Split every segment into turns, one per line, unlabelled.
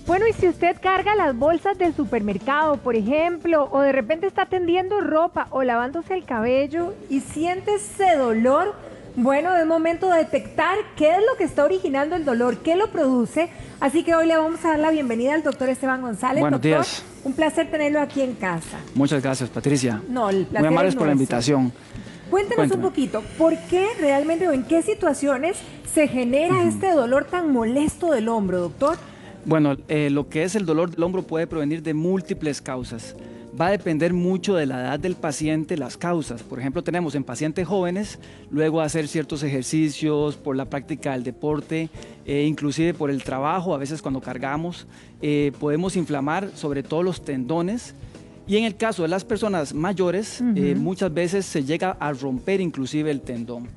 Bueno, y si usted carga las bolsas del supermercado, por ejemplo, o de repente está tendiendo ropa o lavándose el cabello y siente ese dolor, bueno, es momento de detectar qué es lo que está originando el dolor, qué lo produce. Así que hoy le vamos a dar la bienvenida al doctor Esteban González.
Buenos
doctor,
días.
Un placer tenerlo aquí en casa.
Muchas gracias, Patricia.
No, el placer
Muy amables
es
por la
nuestro.
invitación.
Cuéntenos
Cuéntame.
un poquito, ¿por qué realmente o en qué situaciones se genera este dolor tan molesto del hombro, doctor?
Bueno, lo que es el dolor del hombro puede provenir de múltiples causas. Va a depender mucho de la edad del paciente, las causas. Por ejemplo, tenemos en pacientes jóvenes, luego hacer ciertos ejercicios, por la práctica del deporte, inclusive por el trabajo, a veces cuando cargamos, podemos inflamar sobre todo los tendones. Y en el caso de las personas mayores, muchas veces se llega a romper inclusive el tendón.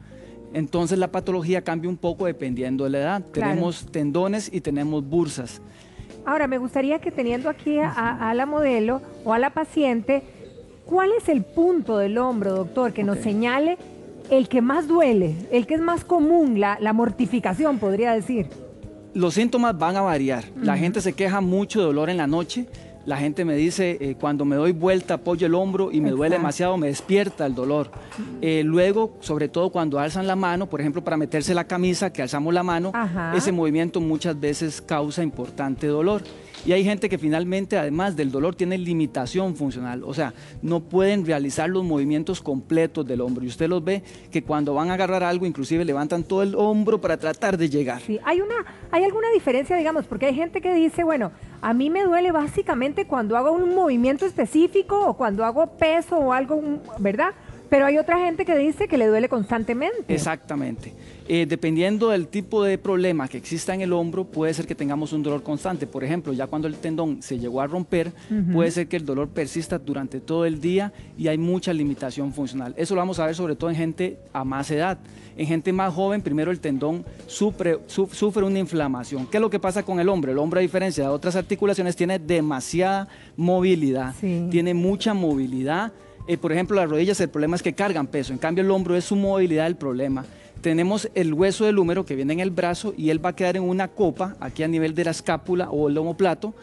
Entonces la patología cambia un poco dependiendo de la edad.
Claro.
Tenemos tendones y tenemos bursas.
Ahora, me gustaría que teniendo aquí a la modelo o a la paciente, ¿cuál es el punto del hombro, doctor, que nos señale el que más duele, el que es más común, la mortificación, podría decir?
Los síntomas van a variar. La gente se queja mucho de dolor en la noche. La gente me dice, cuando me doy vuelta, apoyo el hombro y me duele demasiado, me despierta el dolor. Luego, sobre todo cuando alzan la mano, por ejemplo, para meterse la camisa, que alzamos la mano, ese movimiento muchas veces causa importante dolor. Y hay gente que finalmente, además del dolor, tiene limitación funcional, o sea, no pueden realizar los movimientos completos del hombro. Y usted los ve que cuando van a agarrar algo, inclusive levantan todo el hombro para tratar de llegar.
Sí, ¿hay alguna diferencia, digamos? Porque hay gente que dice, bueno, a mí me duele básicamente cuando hago un movimiento específico o cuando hago peso o algo, ¿verdad? Pero hay otra gente que dice que le duele constantemente.
Exactamente. Dependiendo del tipo de problema que exista en el hombro, puede ser que tengamos un dolor constante. Por ejemplo, ya cuando el tendón se llegó a romper, puede ser que el dolor persista durante todo el día y hay mucha limitación funcional. Eso lo vamos a ver sobre todo en gente a más edad. En gente más joven, primero el tendón sufre una inflamación. ¿Qué es lo que pasa con el hombro? El hombro, a diferencia de otras articulaciones, tiene demasiada movilidad, tiene mucha movilidad. Por ejemplo, las rodillas, el problema es que cargan peso, en cambio el hombro es su movilidad el problema. Tenemos el hueso del húmero que viene en el brazo y él va a quedar en una copa aquí a nivel de la escápula o el omóplato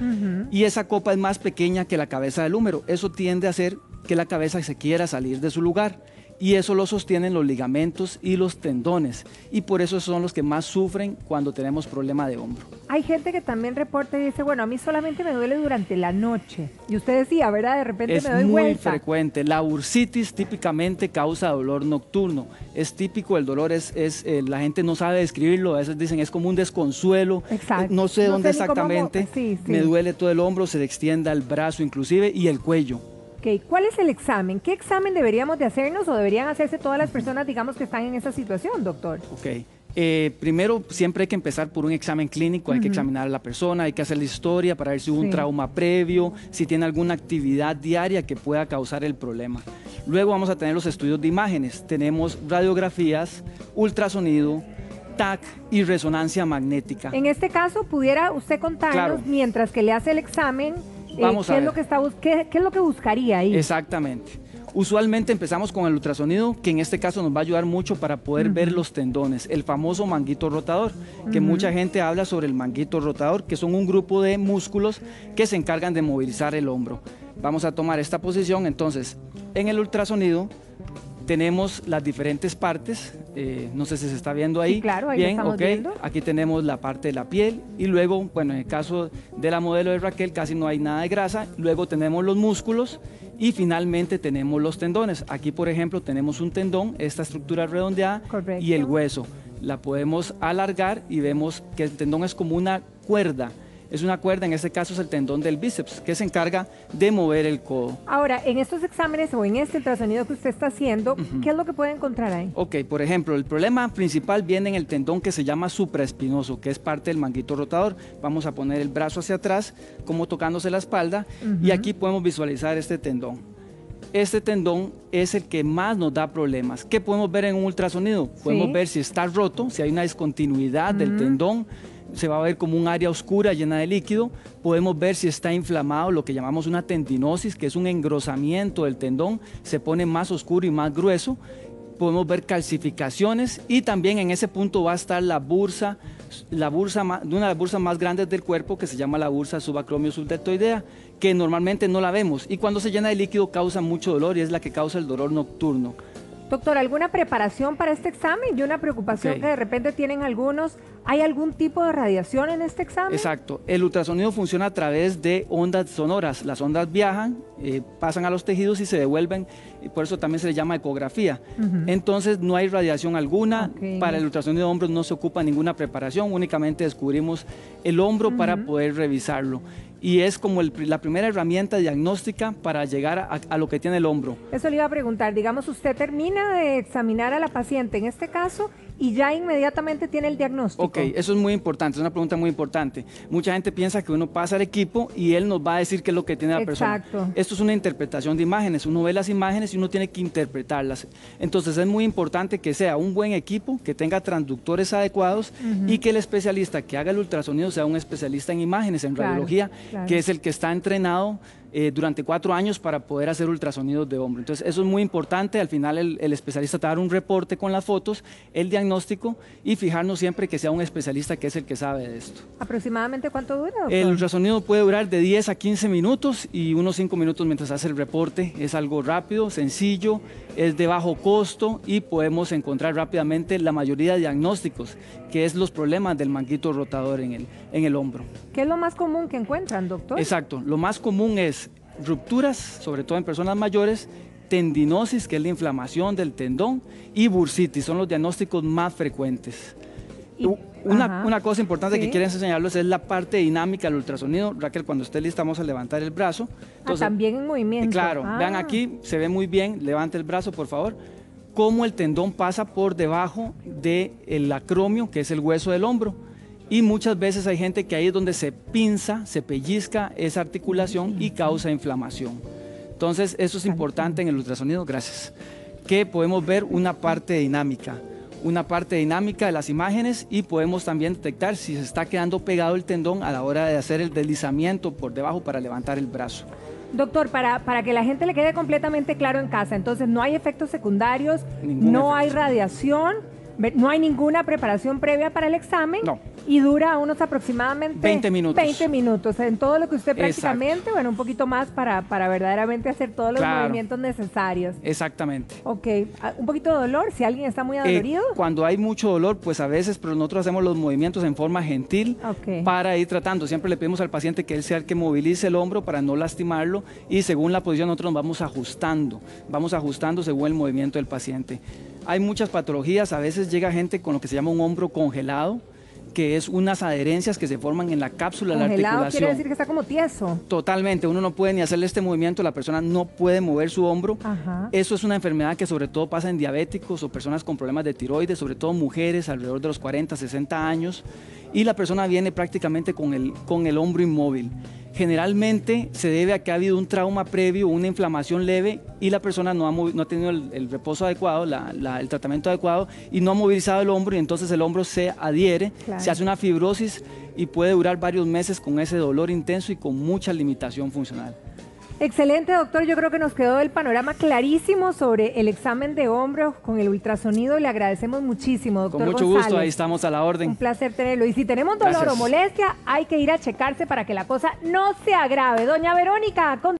y esa copa es más pequeña que la cabeza del húmero. Eso tiende a hacer que la cabeza se quiera salir de su lugar y eso lo sostienen los ligamentos y los tendones y por eso son los que más sufren cuando tenemos problema de hombro.
Hay gente que también reporta y dice, bueno, a mí solamente me duele durante la noche. Y usted decía, ¿verdad? De repente me doy vuelta.
Es muy frecuente. La bursitis típicamente causa dolor nocturno. Es típico, el dolor la gente no sabe describirlo. A veces dicen, es como un desconsuelo.
Exacto.
No sé dónde exactamente. Me duele todo el hombro, se le extienda el brazo inclusive y el cuello.
Okay. ¿Cuál es el examen? ¿Qué examen deberíamos de hacernos o deberían hacerse todas las personas, digamos, que están en esa situación, doctor?
Ok. Primero, siempre hay que empezar por un examen clínico, hay que examinar a la persona, hay que hacer la historia para ver si hubo un trauma previo, si tiene alguna actividad diaria que pueda causar el problema. Luego vamos a tener los estudios de imágenes, tenemos radiografías, ultrasonido, TAC y resonancia magnética.
En este caso, ¿pudiera usted contarnos, mientras que le hace el examen, qué es lo que buscaría ahí?
Exactamente. Usualmente empezamos con el ultrasonido, que en este caso nos va a ayudar mucho para poder ver los tendones, el famoso manguito rotador, que mucha gente habla sobre el manguito rotador, que son un grupo de músculos que se encargan de movilizar el hombro. Vamos a tomar esta posición, entonces, en el ultrasonido tenemos las diferentes partes, no sé si se está viendo ahí.
Sí, claro, ahí
bien,
estamos viendo.
Aquí tenemos la parte de la piel y luego, bueno, en el caso de la modelo de Raquel casi no hay nada de grasa, luego tenemos los músculos y finalmente tenemos los tendones. Aquí, por ejemplo, tenemos un tendón, esta estructura redondeada y el hueso. La podemos alargar y vemos que el tendón es como una cuerda. Es una cuerda, en este caso es el tendón del bíceps, que se encarga de mover el codo.
Ahora, en estos exámenes o en este ultrasonido que usted está haciendo, ¿qué es lo que puede encontrar ahí?
Ok, por ejemplo, el problema principal viene en el tendón que se llama supraespinoso, que es parte del manguito rotador. Vamos a poner el brazo hacia atrás, como tocándose la espalda, y aquí podemos visualizar este tendón. Este tendón es el que más nos da problemas. ¿Qué podemos ver en un ultrasonido? Podemos ver si está roto, si hay una discontinuidad del tendón, se va a ver como un área oscura llena de líquido. Podemos ver si está inflamado, lo que llamamos una tendinosis, que es un engrosamiento del tendón, se pone más oscuro y más grueso. podemos ver calcificaciones y también en ese punto va a estar una de las bursas más grandes del cuerpo que se llama la bursa subacromio subdeltoidea, que normalmente no la vemos y cuando se llena de líquido causa mucho dolor y es la que causa el dolor nocturno.
Doctor, ¿alguna preparación para este examen? Y una preocupación que de repente tienen algunos, ¿hay algún tipo de radiación en este examen?
Exacto, el ultrasonido funciona a través de ondas sonoras, las ondas viajan, pasan a los tejidos y se devuelven, y por eso también se le llama ecografía. Entonces no hay radiación alguna, para el ultrasonido de hombros no se ocupa ninguna preparación, únicamente descubrimos el hombro para poder revisarlo. Y es como la primera herramienta diagnóstica para llegar a lo que tiene el hombro.
Eso le iba a preguntar, digamos, usted termina de examinar a la paciente en este caso y ya inmediatamente tiene el diagnóstico.
Ok, eso es muy importante, es una pregunta muy importante. Mucha gente piensa que uno pasa al equipo y él nos va a decir qué es lo que tiene la persona.
Exacto.
Esto es una interpretación de imágenes, uno ve las imágenes y uno tiene que interpretarlas. Entonces es muy importante que sea un buen equipo, que tenga transductores adecuados y que el especialista que haga el ultrasonido sea un especialista en imágenes, en radiología, que es el que está entrenado durante 4 años para poder hacer ultrasonidos de hombro. Entonces eso es muy importante, al final el especialista te va a dar un reporte con las fotos, el diagnóstico y fijarnos siempre que sea un especialista que es el que sabe de esto.
¿Aproximadamente cuánto dura, doctor?
El ultrasonido puede durar de 10 a 15 minutos y unos 5 minutos mientras hace el reporte. Es algo rápido, sencillo, es de bajo costo y podemos encontrar rápidamente la mayoría de diagnósticos, que es los problemas del manguito rotador en el hombro.
¿Qué es lo más común que encuentran, doctor?
Exacto, lo más común es rupturas, sobre todo en personas mayores, tendinosis, que es la inflamación del tendón, y bursitis, son los diagnósticos más frecuentes. Una cosa importante que quiero enseñarles es la parte dinámica del ultrasonido. Raquel, cuando esté lista vamos a levantar el brazo. Entonces,
también en movimiento.
Claro, vean aquí, se ve muy bien, levante el brazo por favor, cómo el tendón pasa por debajo del acromio, que es el hueso del hombro. Y muchas veces hay gente que ahí es donde se pinza, se pellizca esa articulación y causa inflamación. Entonces, eso es importante en el ultrasonido, gracias, que podemos ver una parte dinámica de las imágenes y podemos también detectar si se está quedando pegado el tendón a la hora de hacer el deslizamiento por debajo para levantar el brazo.
Doctor, para que la gente le quede completamente claro en casa, entonces no hay efectos secundarios, no hay radiación, no hay ninguna preparación previa para el examen.
No.
Y dura unos aproximadamente
20 minutos.
20 minutos en todo lo que usted prácticamente, bueno, un poquito más para verdaderamente hacer todos los movimientos necesarios.
Exactamente.
Ok, un poquito de dolor, si alguien está muy adolorido.
Cuando hay mucho dolor, pues a veces, pero nosotros hacemos los movimientos en forma gentil para ir tratando. Siempre le pedimos al paciente que él sea el que movilice el hombro para no lastimarlo y según la posición nosotros nos vamos ajustando según el movimiento del paciente. Hay muchas patologías, a veces llega gente con lo que se llama un hombro congelado, que es unas adherencias que se forman en la cápsula de la articulación.
Congelado quiere decir que está como tieso.
Totalmente, uno no puede ni hacerle este movimiento, la persona no puede mover su hombro. Eso es una enfermedad que sobre todo pasa en diabéticos o personas con problemas de tiroides, sobre todo mujeres alrededor de los 40, 60 años, y la persona viene prácticamente con el hombro inmóvil. Generalmente se debe a que ha habido un trauma previo, una inflamación leve y la persona no ha tenido el reposo adecuado, el tratamiento adecuado y no ha movilizado el hombro y entonces el hombro se adhiere, se hace una fibrosis y puede durar varios meses con ese dolor intenso y con mucha limitación funcional.
Excelente, doctor. Yo creo que nos quedó el panorama clarísimo sobre el examen de hombro con el ultrasonido. Le agradecemos muchísimo, doctor
Con mucho
González.
gusto, ahí estamos a la orden.
Un placer tenerlo. Y si tenemos dolor o molestia, hay que ir a checarse para que la cosa no se agrave. Doña Verónica,